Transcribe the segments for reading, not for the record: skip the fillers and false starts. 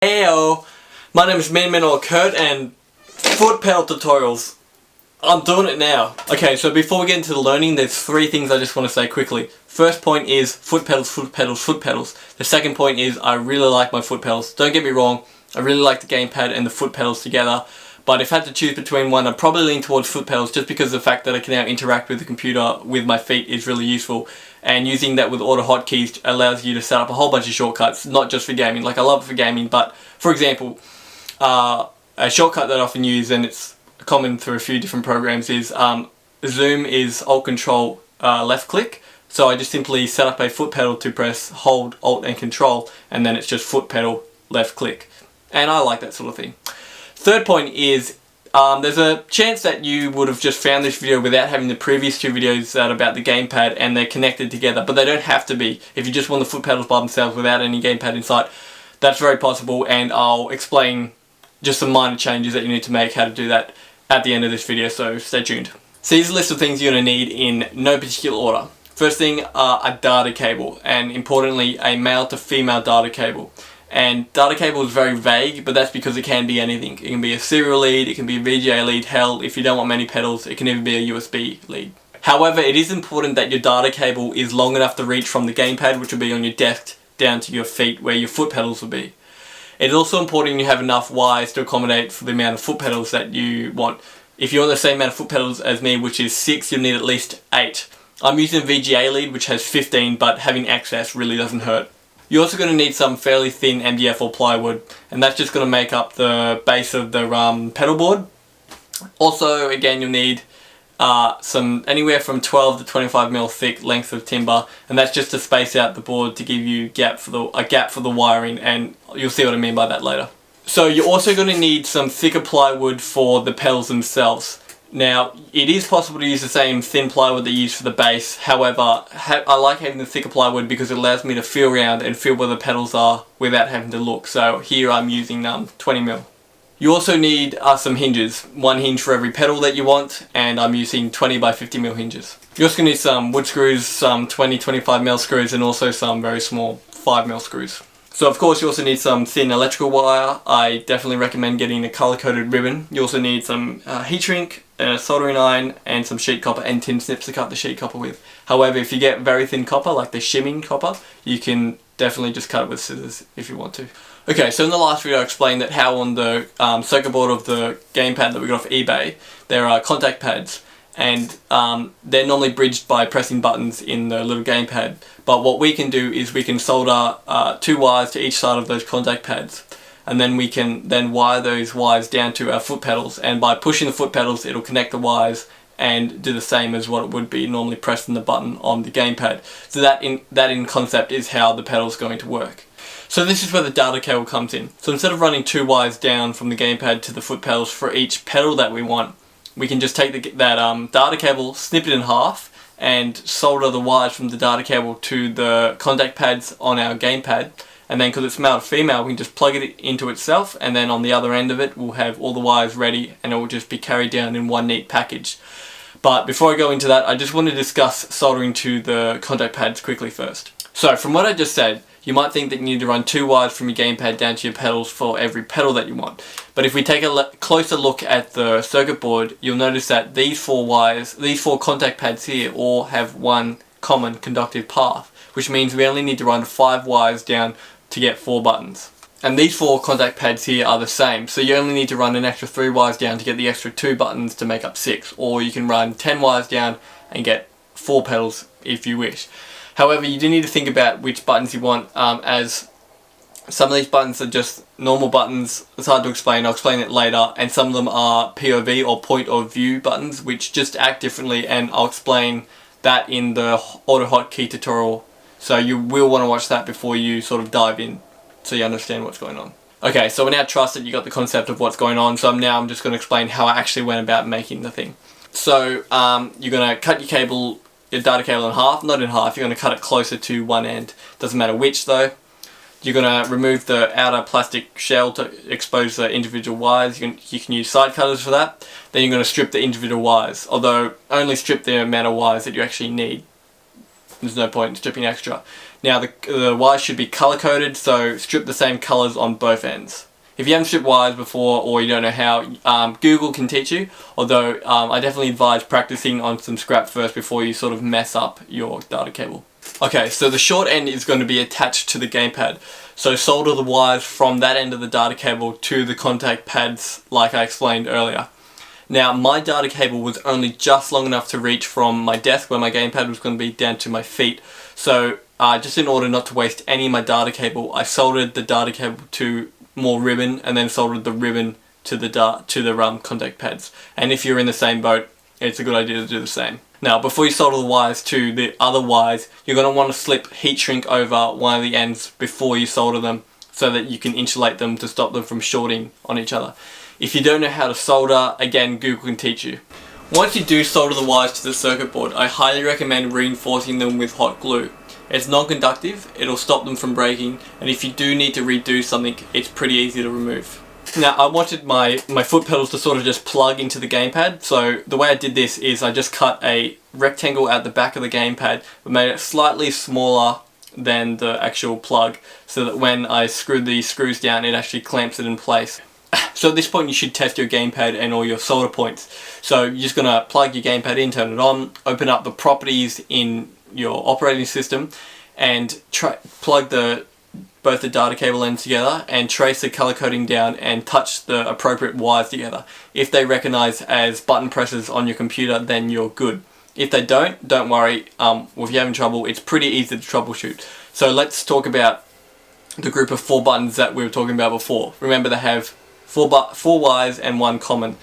Heyo, my name is Min Kurt and foot pedal tutorials. I'm doing it now. Okay, so before we get into the learning, there's three things I just want to say quickly. First point is foot pedals, foot pedals, foot pedals. The second point is I really like my foot pedals. Don't get me wrong, I really like the gamepad and the foot pedals together. But if I had to choose between one, I'd probably lean towards foot pedals just because the fact that I can now interact with the computer with my feet is really useful. And using that with auto hotkeys allows you to set up a whole bunch of shortcuts, not just for gaming. Like I love it for gaming, but for example, a shortcut that I often use, and it's common through a few different programs, is zoom is Alt Control left click. So I just simply set up a foot pedal to press hold Alt and Control, and then it's just foot pedal left click. And I like that sort of thing. Third point is there's a chance that you would have just found this video without having the previous two videos that are about the gamepad, and they're connected together, but they don't have to be. If you just want the foot pedals by themselves without any gamepad in sight, that's very possible, and I'll explain just some minor changes that you need to make, how to do that at the end of this video, so stay tuned. So here's a list of things you're going to need in no particular order. First thing, a data cable, and importantly a male to female data cable. And data cable is very vague, but that's because it can be anything. It can be a serial lead, it can be a VGA lead, hell, if you don't want many pedals, it can even be a USB lead. However, it is important that your data cable is long enough to reach from the gamepad, which will be on your desk, down to your feet where your foot pedals will be. It's also important you have enough wires to accommodate for the amount of foot pedals that you want. If you want the same amount of foot pedals as me, which is 6, you'll need at least 8. I'm using a VGA lead which has 15, but having access really doesn't hurt. You're also going to need some fairly thin MDF or plywood, and that's just going to make up the base of the pedal board. Also, again, you'll need some anywhere from 12 to 25mm thick lengths of timber, and that's just to space out the board to give you a gap for the wiring, and you'll see what I mean by that later. So you're also going to need some thicker plywood for the pedals themselves. Now, it is possible to use the same thin plywood that you use for the bass. However, I like having the thicker plywood because it allows me to feel around and feel where the pedals are without having to look. So here I'm using 20mm. You also need some hinges. One hinge for every pedal that you want, and I'm using 20 by 50mm hinges. You also need some wood screws, some 20-25mm screws, and also some very small 5mm screws. So of course you also need some thin electrical wire. I definitely recommend getting a color-coded ribbon. You also need some heat shrink, a soldering iron, and some sheet copper and tin snips to cut the sheet copper with. However, if you get very thin copper, like the shimming copper, you can definitely just cut it with scissors if you want to. Okay, so in the last video I explained that how on the circuit board of the gamepad that we got off eBay, there are contact pads, and they're normally bridged by pressing buttons in the little gamepad. But what we can do is we can solder 2 wires to each side of those contact pads, and then we can wire those wires down to our foot pedals, and by pushing the foot pedals it'll connect the wires and do the same as what it would be normally pressing the button on the gamepad. So that in concept is how the pedal's going to work. So this is where the data cable comes in. So instead of running 2 wires down from the gamepad to the foot pedals for each pedal that we want, we can just take that data cable, snip it in half, and solder the wires from the data cable to the contact pads on our gamepad. And then because it's male to female, we can just plug it into itself, and then on the other end of it we'll have all the wires ready, and it will just be carried down in one neat package. But before I go into that, I just want to discuss soldering to the contact pads quickly first. So from what I just said, you might think that you need to run 2 wires from your gamepad down to your pedals for every pedal that you want. But if we take a closer look at the circuit board, you'll notice that these 4 contact pads here all have one common conductive path, which means we only need to run 5 wires down to get 4 buttons. And these 4 contact pads here are the same, so you only need to run an extra 3 wires down to get the extra 2 buttons to make up 6, or you can run 10 wires down and get 4 pedals if you wish. However, you do need to think about which buttons you want, as some of these buttons are just normal buttons. It's hard to explain, I'll explain it later, and some of them are POV or point of view buttons, which just act differently, and I'll explain that in the auto hotkey tutorial. So you will want to watch that before you sort of dive in, so you understand what's going on. Okay, so we now trust that you got the concept of what's going on, so I'm just going to explain how I actually went about making the thing. So you're going to cut your data cable in half, not in half, you're going to cut it closer to one end. Doesn't matter which though. You're going to remove the outer plastic shell to expose the individual wires. You can use side cutters for that. Then you're going to strip the individual wires, although only strip the amount of wires that you actually need. There's no point in stripping extra. Now the wires should be color coded, so strip the same colors on both ends. If you haven't stripped wires before or you don't know how, Google can teach you, although I definitely advise practicing on some scrap first before you sort of mess up your data cable. Okay, so the short end is going to be attached to the gamepad. So solder the wires from that end of the data cable to the contact pads like I explained earlier. Now my data cable was only just long enough to reach from my desk where my gamepad was going to be down to my feet. So just in order not to waste any of my data cable, I soldered the data cable to more ribbon and then soldered the ribbon to the contact pads. And if you're in the same boat, it's a good idea to do the same. Now before you solder the wires to the other wires, you're going to want to slip heat shrink over one of the ends before you solder them so that you can insulate them to stop them from shorting on each other. If you don't know how to solder, again, Google can teach you. Once you do solder the wires to the circuit board, I highly recommend reinforcing them with hot glue. It's non-conductive, it'll stop them from breaking, and if you do need to redo something, it's pretty easy to remove. Now I wanted my foot pedals to sort of just plug into the gamepad, so the way I did this is I just cut a rectangle out the back of the gamepad but made it slightly smaller than the actual plug so that when I screwed the screws down it actually clamps it in place. So at this point you should test your gamepad and all your solder points. So you're just going to plug your gamepad in, turn it on, open up the properties in your operating system and plug both the data cable ends together and trace the color coding down and touch the appropriate wires together. If they recognize as button presses on your computer, then you're good. If they don't worry. If you're having trouble, it's pretty easy to troubleshoot. So let's talk about the group of 4 buttons that we were talking about before. Remember, they have 4 wires and 1 common.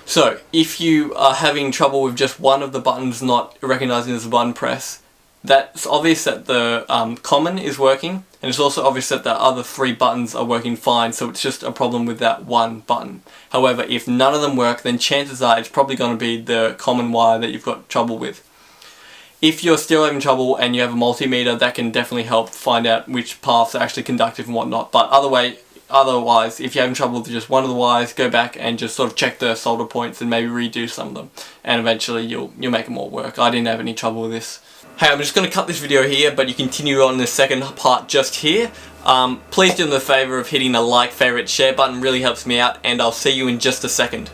So if you are having trouble with just one of the buttons not recognizing as a button press, that's obvious that the common is working, and it's also obvious that the other 3 buttons are working fine, so it's just a problem with that 1 button. However, if none of them work, then chances are it's probably going to be the common wire that you've got trouble with. If you're still having trouble and you have a multimeter, that can definitely help find out which paths are actually conductive and whatnot. But otherwise, if you're having trouble with just one of the wires, go back and just sort of check the solder points and maybe redo some of them, and eventually you'll make them all work. I didn't have any trouble with this. Hey, I'm just going to cut this video here, but you continue on the second part just here. Please do me the favour of hitting the like, favourite, share button, really helps me out, and I'll see you in just a second.